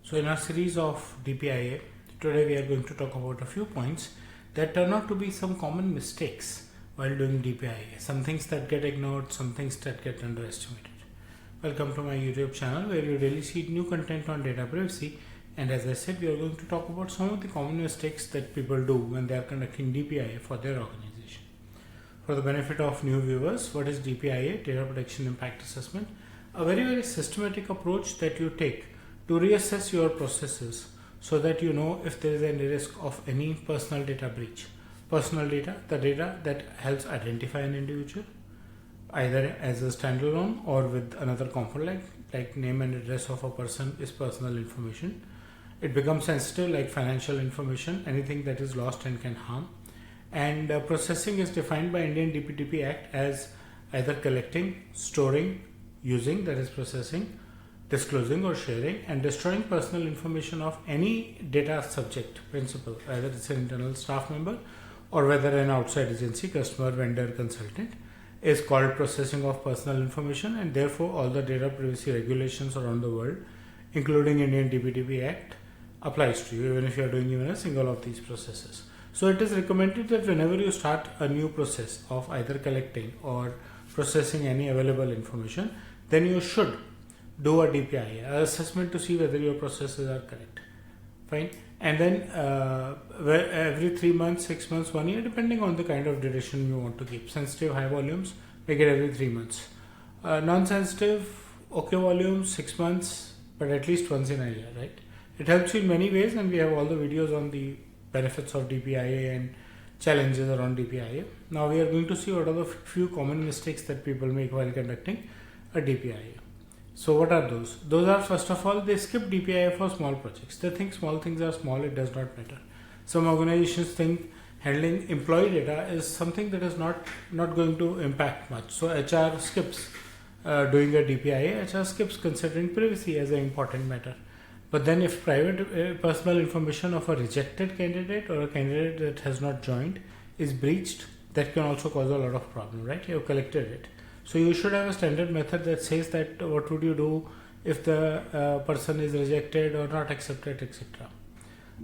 So in our series of DPIA, today we are going to talk about a few points that turn out to be some common mistakes while doing DPIA. Some things that get ignored, some things that get underestimated. Welcome to my YouTube channel where you really see new content on data privacy, and as I said, we are going to talk about some of the common mistakes that people do when they are conducting DPIA for their organization. For the benefit of new viewers, what is DPIA? Data Protection Impact Assessment. A very systematic approach that you take to reassess your processes so that you know if there is any risk of any personal data breach. Personal data, the data that helps identify an individual, either as a standalone or with another component like name and address of a person is personal information. It becomes sensitive like financial information, anything that is lost and can harm. And processing is defined by Indian DPDP Act as either collecting, storing, using, that is processing, disclosing or sharing, and destroying personal information of any data subject principal, either it's an internal staff member or whether an outside agency, customer, vendor, consultant, is called processing of personal information, and therefore all the data privacy regulations around the world, including Indian DPDP Act, applies to you even if you are doing even a single of these processes. So it is recommended that whenever you start a new process of either collecting or processing any available information, then you should do a DPIA, an assessment to see whether your processes are correct. Fine. And then every 3 months, 6 months, 1 year, depending on the kind of duration you want to keep. Sensitive, high volumes, make it every 3 months. Non-sensitive, okay volumes, 6 months, but at least once in a year, right? It helps you in many ways, and we have all the videos on the benefits of DPIA and challenges around DPIA. Now we are going to see what are the few common mistakes that people make while conducting a DPIA. So what are those? Those are, first of all, they skip DPIA for small projects. They think small things are small, it does not matter. Some organizations think handling employee data is something that is not going to impact much. So HR skips doing a DPIA, HR skips considering privacy as an important matter. But then if private personal information of a rejected candidate or a candidate that has not joined is breached, that can also cause a lot of problem, right? You have collected it. So you should have a standard method that says that what would you do if the person is rejected or not accepted, etc.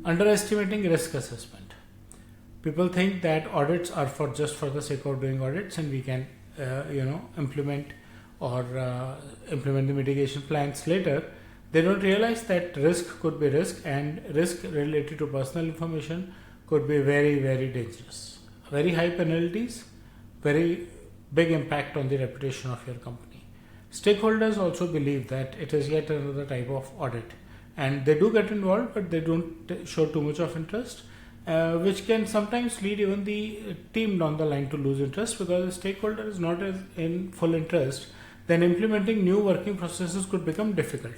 Underestimating risk assessment. People think that audits are just for the sake of doing audits, and we can implement the mitigation plans later. They don't realize that risk could be risk, and risk related to personal information could be very dangerous. Very high penalties, very big impact on the reputation of your company. Stakeholders also believe that it is yet another type of audit, and they do get involved, but they don't show too much of interest, which can sometimes lead even the team down the line to lose interest, because the stakeholder is not as in full interest. Then implementing new working processes could become difficult.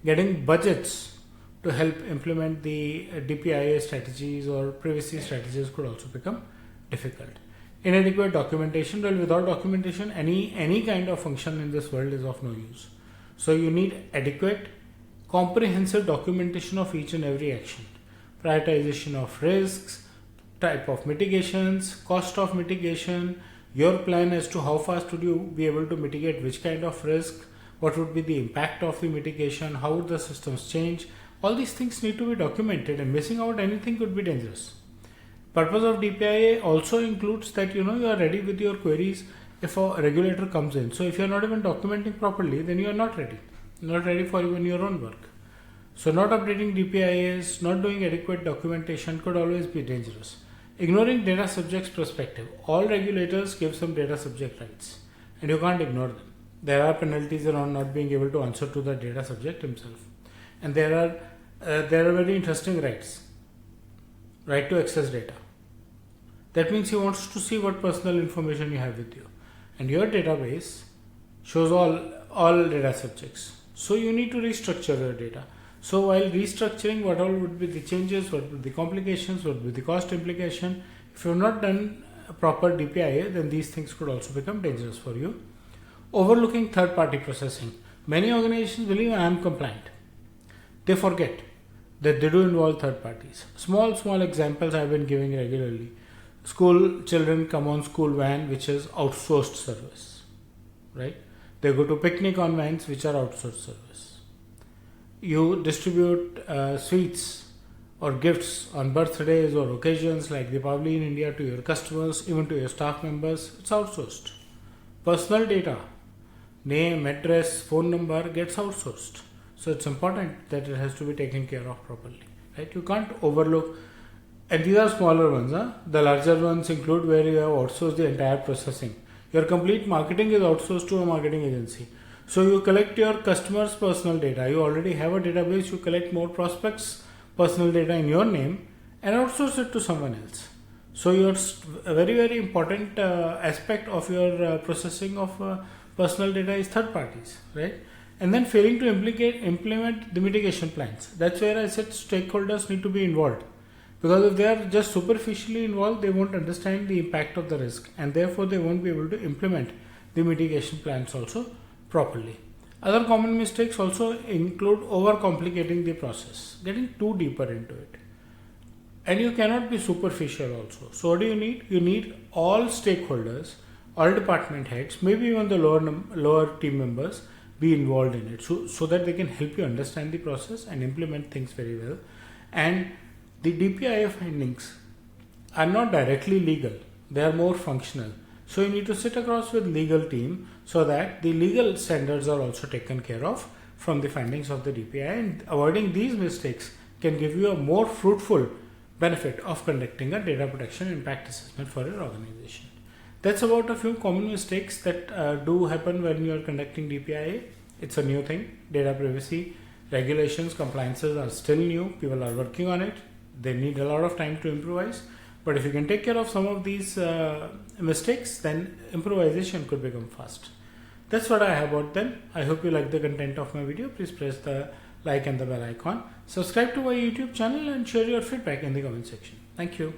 Getting budgets to help implement the DPIA strategies or privacy strategies could also become difficult. Inadequate documentation. Well, without documentation, any kind of function in this world is of no use. So you need adequate, comprehensive documentation of each and every action. Prioritization of risks, type of mitigations, cost of mitigation, your plan as to how fast would you be able to mitigate which kind of risk, what would be the impact of the mitigation, how would the systems change. All these things need to be documented, and missing out anything could be dangerous. Purpose of DPIA also includes that you are ready with your queries if a regulator comes in. So if you are not even documenting properly, then you are not ready. Not ready for even your own work. So not updating DPIAs, not doing adequate documentation could always be dangerous. Ignoring data subject's perspective. All regulators give some data subject rights, and you can't ignore them. There are penalties around not being able to answer to the data subject himself. And there are very interesting rights. Right to access data. That means he wants to see what personal information you have with you. And your database shows all data subjects. So you need to restructure your data. So while restructuring, what all would be the changes, what would be the complications, what would be the cost implication. If you have not done a proper DPIA, then these things could also become dangerous for you. Overlooking third-party processing. Many organizations believe I am compliant. They forget that they do involve third parties. Small examples I have been giving regularly. School children come on school van, which is outsourced service, right? They go to picnic on vans, which are outsourced service. you distribute sweets or gifts on birthdays or occasions like Deepavali in India to your customers, even to your staff members, it's outsourced. Personal data, name, address, phone number gets outsourced. So it's important that it has to be taken care of properly, right? You can't overlook, and these are smaller ones. The larger ones include where you have outsourced the entire processing. Your complete marketing is outsourced to a marketing agency. So you collect your customers' personal data. You already have a database. You collect more prospects' personal data in your name and outsource it to someone else. So your very, very important aspect of your processing of personal data is third parties, right? And then failing to implement the mitigation plans. That's where I said stakeholders need to be involved. Because if they are just superficially involved, they won't understand the impact of the risk, and therefore they won't be able to implement the mitigation plans also properly. Other common mistakes also include overcomplicating the process, getting too deeper into it. And you cannot be superficial also. So what do you need? You need all stakeholders, all department heads, maybe even the lower team members be involved in it, so that they can help you understand the process and implement things very well. And the DPIA findings are not directly legal, they are more functional. So you need to sit across with legal team so that the legal standards are also taken care of from the findings of the DPIA, and avoiding these mistakes can give you a more fruitful benefit of conducting a data protection impact assessment for your organization. That's about a few common mistakes that do happen when you are conducting DPIA. It's a new thing. Data privacy regulations, compliances are still new. People are working on it. They need a lot of time to improvise. But if you can take care of some of these mistakes, then improvisation could become fast. That's what I have about them. I hope you like the content of my video. Please press the like and the bell icon. Subscribe to my YouTube channel and share your feedback in the comment section. Thank you.